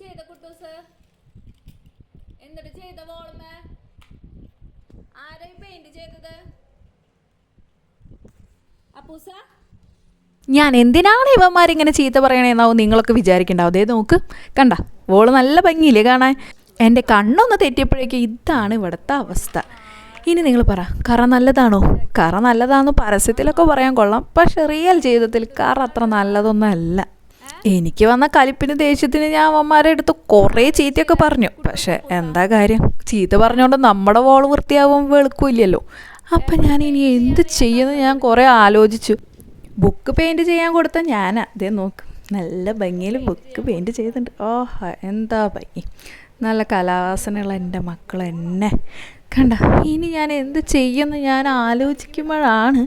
ചെയ്ത കുട്ടൂസ്? എന്നിട്ട് ചെയ്ത വോളുമേ ആരായി പെയിന്റ് ചെയ്തത്? അപ്പൂസ, ഞാൻ എന്തിനാണ് ഇവന്മാരിങ്ങനെ ചീത്ത പറയണേന്നാവും നിങ്ങളൊക്കെ വിചാരിക്കണ്ടാവും. അതേ നോക്ക്, കണ്ട വോള് നല്ല ഭംഗിയില്ലേ കാണാൻ? എൻ്റെ കണ്ണൊന്ന് തെറ്റിയപ്പോഴേക്കും ഇതാണ് ഇവിടുത്തെ അവസ്ഥ. ഇനി നിങ്ങൾ പറ, കറ നല്ലതാണോ? കറ നല്ലതാണെന്ന് പരസ്യത്തിലൊക്കെ പറയാൻ കൊള്ളാം, പക്ഷെ റിയൽ ജീവിതത്തിൽ കറ അത്ര നല്ലതൊന്നുമല്ല. എനിക്ക് വന്ന കലിപ്പിന് ദേഷ്യത്തിന് ഞാൻ അവന്മാരെ അടുത്ത് കുറേ ചീത്തയൊക്കെ പറഞ്ഞു. പക്ഷെ എന്താ കാര്യം, ചീത്ത പറഞ്ഞുകൊണ്ട് നമ്മുടെ വോള് വൃത്തിയാവും വെളുക്കില്ലല്ലോ. അപ്പം ഞാൻ ഇനി എന്ത് ചെയ്യുമെന്ന് ഞാൻ കുറേ ആലോചിച്ചു. ബുക്ക് പെയിൻറ് ചെയ്യാൻ കൊടുത്ത ഞാനാ. അതേ നോക്ക്, നല്ല ഭംഗിയിൽ ബുക്ക് പെയിൻറ് ചെയ്തിട്ടുണ്ട്. ഓഹ് എന്താ ഭംഗി, നല്ല കലാവാസനയുള്ള എൻ്റെ മക്കൾ എന്നെ കണ്ട. ഇനി ഞാൻ എന്ത് ചെയ്യുമെന്ന് ഞാൻ ആലോചിക്കുമ്പോഴാണ്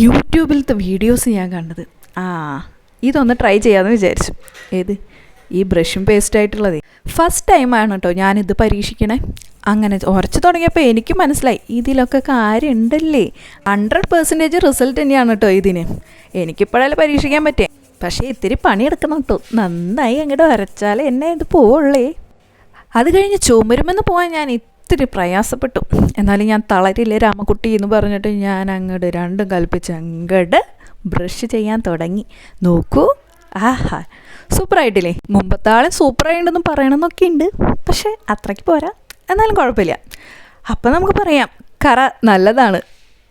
യൂട്യൂബിലത്തെ വീഡിയോസ് ഞാൻ കണ്ടത്. ഇതൊന്ന് ട്രൈ ചെയ്യാമെന്ന് വിചാരിച്ചു. ഏത് ഈ ബ്രഷും പേസ്റ്റായിട്ടുള്ളത് ഫസ്റ്റ് ടൈമാണ് കേട്ടോ ഞാനിത് പരീക്ഷിക്കണേ. അങ്ങനെ ഉറച്ചു തുടങ്ങിയപ്പോൾ എനിക്ക് മനസ്സിലായി ഇതിലൊക്കെ കാര്യമുണ്ടല്ലേ. 100% റിസൾട്ട് തന്നെയാണ് കേട്ടോ ഇതിന്. എനിക്കിപ്പോഴല്ലേ പരീക്ഷിക്കാൻ പറ്റേ, പക്ഷേ ഇത്തിരി പണിയെടുക്കണം കേട്ടോ. നന്നായി അങ്ങോട്ട് വരച്ചാൽ എന്നെ ഇത് പോവുള്ളേ. അത് കഴിഞ്ഞ് ചുമരുമെന്ന് പോകാൻ ഞാൻ ഇത്തിരി പ്രയാസപ്പെട്ടു. എന്നാലും ഞാൻ തളരില്ലേ രാമക്കുട്ടി എന്ന് പറഞ്ഞിട്ട് ഞാൻ അങ്ങോട്ട് രണ്ടും കൽപ്പിച്ച് അങ്ങോട്ട് ബ്രഷ് ചെയ്യാൻ തുടങ്ങി. നോക്കൂ, ആഹാ സൂപ്പറായിട്ടില്ലേ? മുമ്പത്താളും സൂപ്പറായിട്ടുണ്ടെന്ന് പറയണമെന്നൊക്കെ ഉണ്ട്, പക്ഷേ അത്രയ്ക്ക് പോരാ. എന്നാലും കുഴപ്പമില്ല. അപ്പം നമുക്ക് പറയാം കറ നല്ലതാണ്.